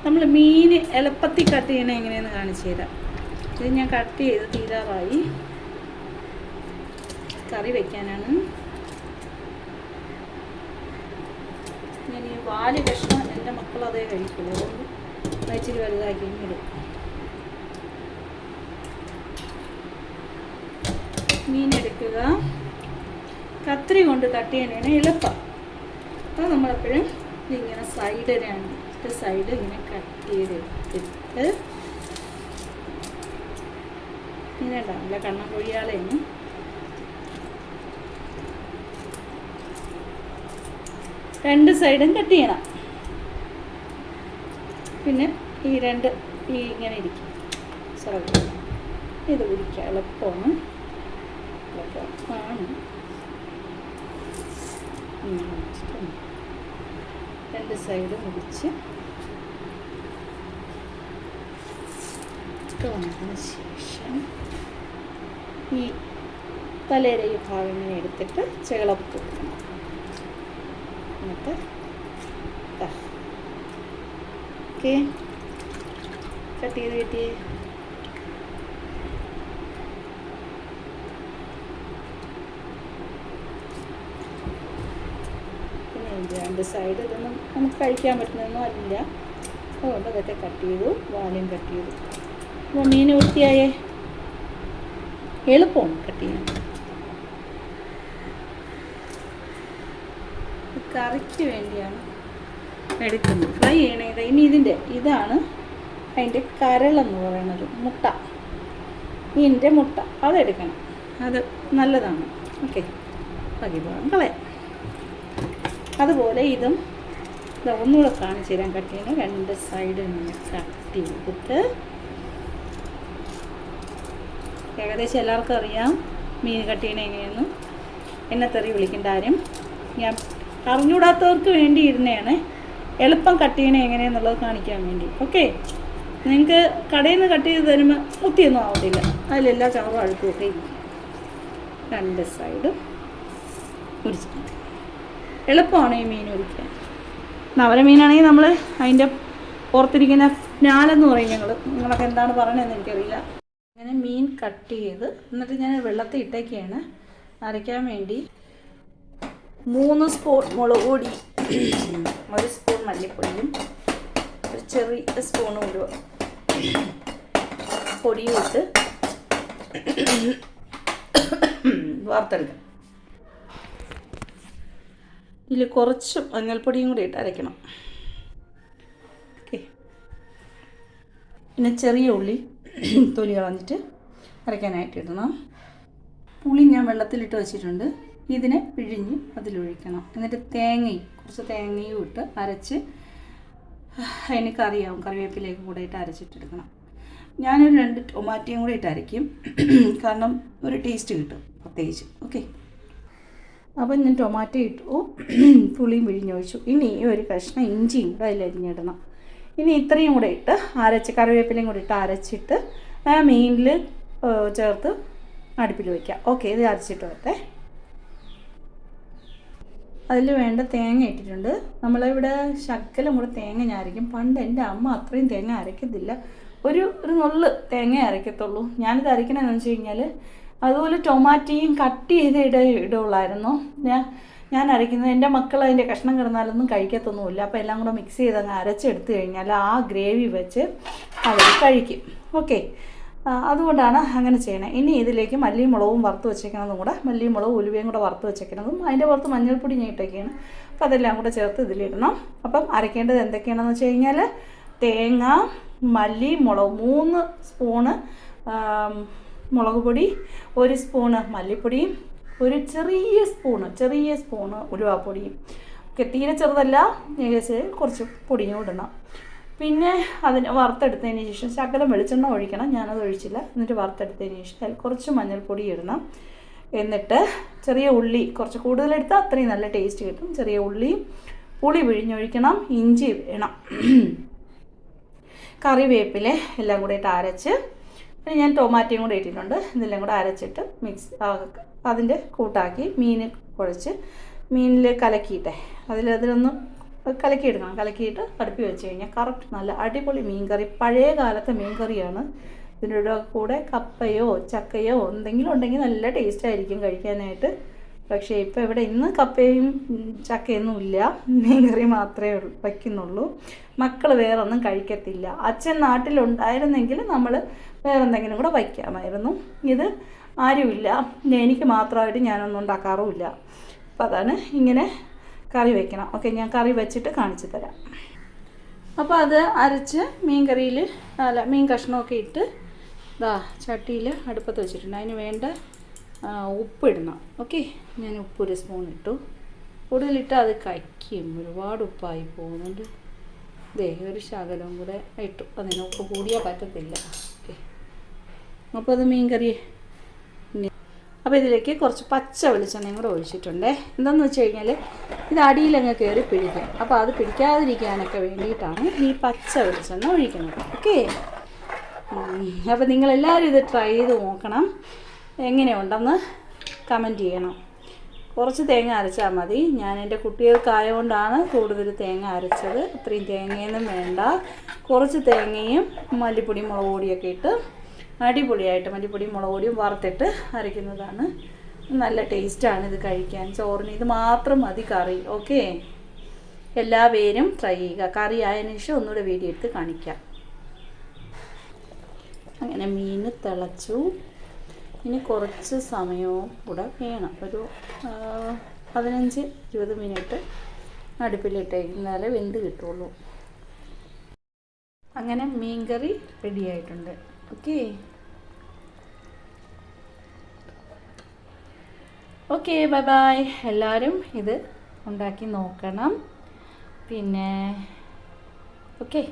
നമ്മൾ മീൻ എളുപ്പത്തിൽ കട്ട് ചെയ്യണ എങ്ങനെയെന്ന് കാണിച്ചു തരാം. ഇത് ഞാൻ കട്ട് ചെയ്ത് തീരാറായി. കറി വയ്ക്കാനാണ്. ഞാൻ ഈ വാല് കഷ്ണം എൻ്റെ മക്കൾ അതേ കഴിക്കുള്ളൂ, അതുകൊണ്ട് ഇച്ചിരി വലുതാക്കി ഇടും. മീനെടുക്കുക. കത്രി കൊണ്ട് കട്ട് ചെയ്യാനാണ് എളുപ്പം. അപ്പോൾ നമ്മളെപ്പോഴും ഇങ്ങനെ സൈഡ് ഇങ്ങനെ കട്ട് ചെയ്തെടുത്തിട്ട് ഇങ്ങനെ ഉണ്ടാവില്ല കണ്ണം കൊഴിയാളെന്ന് രണ്ട് സൈഡും കട്ട് ചെയ്യണം. പിന്നെ ഈ ഇങ്ങനെ ഇരിക്കും. ഇത് പിടിക്കുക എളുപ്പമാണ്. രണ്ട് സൈഡ് മുറിച്ച് വന്നതിന് ശേഷം ഈ തലയുടെ ഈ ഭാഗം ഇങ്ങനെ എടുത്തിട്ട് ചെളപ്പ് കൊടുക്കണം. എന്നിട്ട് ഓക്കെ കട്ട് ചെയ്ത് കിട്ടിയേ. രണ്ട് സൈഡ് ഇതൊന്നും നമുക്ക് കഴിക്കാൻ പറ്റുന്നതൊന്നും അല്ല, അതുകൊണ്ട് അതൊക്കെ കട്ട് ചെയ്തു. വാലും കട്ട് ചെയ്തു. അപ്പോൾ മീൻ വൃത്തിയായേ. എളുപ്പമാണ് കട്ട് ചെയ്യാൻ. കറിക്ക് വേണ്ടിയാണ് എടുക്കുന്നത്, ഫ്രൈ ചെയ്യണത്. ഇനി ഇതാണ് അതിൻ്റെ കരളെന്ന് പറയുന്നത്, മുട്ട, മീനിൻ്റെ മുട്ട. അതെടുക്കണം, അത് നല്ലതാണ്. ഓക്കെ, പകുതി ഭാഗം കളയാം. അതുപോലെ ഇതും ഒന്നുകൂടെ കാണിച്ചു തരാൻ. കട്ട് ചെയ്യണം. രണ്ട് സൈഡ് ഇങ്ങനെ കട്ട് ചെയ്തിട്ട് ഏകദേശം എല്ലാവർക്കും അറിയാം മീൻ കട്ട് ചെയ്യണ എങ്ങനെയെന്ന്. എന്നെ തെറി വിളിക്കേണ്ട ആരും. ഞാൻ അറിഞ്ഞൂടാത്തവർക്ക് വേണ്ടി ഇരുന്നതാണ് എളുപ്പം കട്ട് ചെയ്യണ എങ്ങനെയെന്നുള്ളത് കാണിക്കാൻ വേണ്ടി. ഓക്കെ, നിങ്ങൾക്ക് കടയിൽ നിന്ന് കട്ട് ചെയ്ത് തരുമ്പോൾ ഒത്തിയൊന്നും ആവത്തില്ല, അതിലെല്ലാ ചവറും അഴുക്കുമൊക്കെ ഇരിക്കും. രണ്ട് സൈഡും പൊരിച്ചിട്ടുണ്ട്. എളുപ്പമാണ് ഈ മീൻ പൊരിക്കാൻ. നവര മീനാണെങ്കിൽ നമ്മൾ അതിൻ്റെ പുറത്തിരിക്കുന്ന ഞാലെന്ന് പറയും നിങ്ങളൊക്കെ എന്താണ് പറയണതെന്ന് എനിക്കറിയില്ല. അങ്ങനെ മീൻ കട്ട് ചെയ്ത് എന്നിട്ട് ഞാൻ വെള്ളത്തിൽ ഇട്ടേക്കാണ് അരയ്ക്കാൻ വേണ്ടി. 3 സ്പൂൺ മുളക് പൊടി, 1 സ്പൂൺ മല്ലിപ്പൊടിയും ഒരു ചെറിയ സ്പൂൺ പൊടിയും ഇട്ട് വാർത്തെടുക്കാം. ഇതിൽ കുറച്ച് മഞ്ഞൾപ്പൊടിയും കൂടി ഇട്ട് അരയ്ക്കണം. ഓക്കെ, പിന്നെ ചെറിയ ഉള്ളി തൊലി കളഞ്ഞിട്ട് അരയ്ക്കാനായിട്ട് ഇടണം. പുളി ഞാൻ വെള്ളത്തിലിട്ട് വെച്ചിട്ടുണ്ട്. ഇതിനെ പിഴിഞ്ഞ് അതിലൊഴിക്കണം. എന്നിട്ട് കുറച്ച് തേങ്ങയും ഇട്ട് അരച്ച് അതിന് കറിയാവും. കറിവേപ്പിലേക്ക് കൂടെ ഇട്ട് അരച്ചിട്ടെടുക്കണം. ഞാനൊരു 2 ടൊമാറ്റോയും കൂടെ ഇട്ട് അരയ്ക്കും, കാരണം ഒരു ടേസ്റ്റ് കിട്ടും പ്രത്യേകിച്ച്. ഓക്കെ, അപ്പം ഞാൻ ടൊമാറ്റോ ഇട്ടു, പുളിയും പിഴിഞ്ഞൊഴിച്ചു. ഇനി ഒരു കഷ്ണം ഇഞ്ചിയും കൂടെ അതിലരിഞ്ഞിടണം. ഇനി ഇത്രയും കൂടെ ഇട്ട് അരച്ച് കറിവേപ്പിലയും കൂടെ ഇട്ട് അരച്ചിട്ട് മീനിൽ ചേർത്ത് അടുപ്പിൽ വയ്ക്കാം. ഓക്കെ, ഇത് അരച്ചിട്ട് വരട്ടെ. അതിൽ വേണ്ട തേങ്ങ ഇട്ടിട്ടുണ്ട്. നമ്മളിവിടെ ശകലം കൂടെ തേങ്ങ ഞാൻ അരയ്ക്കും. പണ്ട് എൻ്റെ അമ്മ അത്രയും തേങ്ങ അരയ്ക്കത്തില്ല, ഒരു നുള്ള് തേങ്ങ അരയ്ക്കത്തുള്ളൂ. ഞാനിത് അരയ്ക്കണമെന്ന് വെച്ച് കഴിഞ്ഞാൽ അതുപോലെ ടൊമാറ്റോയും കട്ട് ചെയ്ത് ഇടുള്ളായിരുന്നു ഞാൻ അരയ്ക്കുന്നത്. എൻ്റെ മക്കൾ അതിൻ്റെ കഷ്ണം കിടന്നാലൊന്നും കഴിക്കത്തൊന്നുമില്ല. അപ്പോൾ എല്ലാം കൂടെ മിക്സ് ചെയ്ത് അങ്ങ് അരച്ചെടുത്ത് കഴിഞ്ഞാൽ ആ ഗ്രേവി വെച്ച് അവർ കഴിക്കും. ഓക്കെ, അതുകൊണ്ടാണ് അങ്ങനെ ചെയ്യണേ. ഇനി ഇതിലേക്ക് മല്ലിയും മുളകും വറുത്ത് വെച്ചേക്കുന്നതും കൂടെ, മല്ലിയും മുളകും ഉലുവയും കൂടെ വറുത്ത് വെച്ചേക്കുന്നതും അതിൻ്റെ പുറത്ത് മഞ്ഞൾപ്പൊടി ഞാൻ ഇട്ടൊക്കെയാണ്. അപ്പോൾ അതെല്ലാം കൂടെ ചേർത്ത് ഇതിലിടണം. അപ്പം അരയ്ക്കേണ്ടത് എന്തൊക്കെയാണെന്ന് വെച്ച് കഴിഞ്ഞാൽ തേങ്ങ, മല്ലി, മുളക് 3 സ്പൂണ് മുളക് പൊടി, 1 സ്പൂണ് മല്ലിപ്പൊടിയും, ഒരു ചെറിയ സ്പൂണ് ഉലുവാപ്പൊടിയും. ഒക്കെ തീരെ ചെറുതല്ല, ഏകദേശം കുറച്ച് പൊടിയും ഇടണം. പിന്നെ അതിന് വറുത്തെടുത്തതിന് ശേഷം ശകലം വെളിച്ചെണ്ണ ഒഴിക്കണം. ഞാനത് ഒഴിച്ചില്ല. എന്നിട്ട് വറുത്തെടുത്തതിന് ശേഷം അതിൽ കുറച്ച് മഞ്ഞൾപ്പൊടി ഇടണം. എന്നിട്ട് ചെറിയ ഉള്ളി കുറച്ച് കൂടുതലെടുത്താൽ അത്രയും നല്ല ടേസ്റ്റ് കിട്ടും. ചെറിയ ഉള്ളി, പുളി പിഴിഞ്ഞൊഴിക്കണം, ഇഞ്ചി വേണം, കറിവേപ്പില എല്ലാം കൂടെ ഇട്ട് അരച്ച്, പിന്നെ ഞാൻ ടൊമാറ്റോയും കൂടെ ഇട്ടിട്ടുണ്ട്. ഇതെല്ലാം കൂടെ അരച്ചിട്ട് അതിൻ്റെ കൂട്ടാക്കി മീൻ കുഴച്ച് മീനിൽ കലക്കിയിട്ടെ അതിലൊന്ന് കലക്കിയെടുക്കണം. കലക്കിയിട്ട് അടുപ്പിൽ വെച്ച് കഴിഞ്ഞാൽ കറക്റ്റ് നല്ല അടിപൊളി മീൻകറി, പഴയ കാലത്തെ മീൻകറിയാണ്. ഇതിൻ്റെ കൂടെ കപ്പയോ ചക്കയോ എന്തെങ്കിലും ഉണ്ടെങ്കിൽ നല്ല ടേസ്റ്റ് ആയിരിക്കും കഴിക്കാനായിട്ട്. പക്ഷേ ഇപ്പോൾ ഇവിടെ ഇന്ന് കപ്പയും ചക്കയൊന്നും ഇല്ല, മീൻകറി മാത്രമേ വയ്ക്കുന്നുള്ളൂ. മക്കൾ വേറെ ഒന്നും കഴിക്കത്തില്ല. അച്ഛൻ നാട്ടിലുണ്ടായിരുന്നെങ്കിൽ നമ്മൾ വേറെ എന്തെങ്കിലും കൂടെ വയ്ക്കാമായിരുന്നു. ഇത് ആരുമില്ല, എനിക്ക് മാത്രമായിട്ട് ഞാനൊന്നും ഉണ്ടാക്കാറുമില്ല. അപ്പോൾ അതാണ് ഇങ്ങനെ കറി വയ്ക്കണം. ഓക്കെ, ഞാൻ കറി വെച്ചിട്ട് കാണിച്ചു തരാം. അപ്പോൾ അത് അരച്ച് മീൻ കഷ്ണമൊക്കെ ഇട്ട് ചട്ടിയിൽ അടുപ്പത്ത് വെച്ചിട്ടുണ്ട്. അതിന് വേണ്ട ഉപ്പിടണം. ഓക്കെ, ഞാൻ ഉപ്പ് 1 സ്പൂൺ ഇട്ടു. കൂടുതലിട്ട് അത് കഴിക്കും, ഒരുപാട് ഉപ്പായി പോകുന്നുണ്ട്. ഒരു ശകലം കൂടെ ഇട്ടു. അതിന് ഉപ്പ് കൂടിയാൽ പറ്റത്തില്ല. ഓക്കെ, അപ്പോൾ അത് മീൻകറി. അപ്പോൾ ഇതിലേക്ക് കുറച്ച് പച്ച വെളിച്ചെണ്ണയും കൂടെ ഒഴിച്ചിട്ടുണ്ട്. എന്താണെന്ന് വെച്ച് കഴിഞ്ഞാൽ ഇത് അടിയിലങ്ങ് കയറി പിടിക്കും. അപ്പോൾ അത് പിടിക്കാതിരിക്കാനൊക്കെ വേണ്ടിയിട്ടാണ് ഈ പച്ച വെളിച്ചെണ്ണ ഒഴിക്കുന്നത്. ഓക്കെ, അപ്പോൾ നിങ്ങളെല്ലാവരും ഇത് ട്രൈ ചെയ്ത് നോക്കണം. എങ്ങനെയുണ്ടെന്ന് കമൻറ്റ് ചെയ്യണം. കുറച്ച് തേങ്ങ അരച്ചാൽ മതി. ഞാൻ എൻ്റെ കുട്ടികൾക്കായതുകൊണ്ടാണ് കൂടുതൽ തേങ്ങ അരച്ചത്. അത്രയും തേങ്ങയൊന്നും വേണ്ട. കുറച്ച് തേങ്ങയും മല്ലിപ്പൊടി മുളക് പൊടിയൊക്കെ ഇട്ട് അടിപൊളിയായിട്ട് മല്ലിപ്പൊടിയും മുളക് പൊടിയും വറുത്തിട്ട് അരയ്ക്കുന്നതാണ്. നല്ല ടേസ്റ്റാണ് ഇത് കഴിക്കാൻ. ചോറിന് ഇത് മാത്രം മതി കറി. ഓക്കെ, എല്ലാ പേരും ട്രൈ ചെയ്യുക. കറി ആയതിനു ശേഷം ഒന്നുകൂടെ വീഡിയോ എടുത്ത് കാണിക്കാം. അങ്ങനെ മീൻ തിളച്ചു. ഇനി കുറച്ച് സമയവും കൂടെ വേണം. ഒരു 15-20 മിനിറ്റ് അടുപ്പിലിട്ട് എന്നാലേ വെന്ത് കിട്ടുള്ളൂ. അങ്ങനെ മീൻകറി റെഡിയായിട്ടുണ്ട്. Okay, bye bye. എല്ലാവരും ഇത് ഉണ്ടാക്കി നോക്കണം. പിന്നെ ഓക്കെ.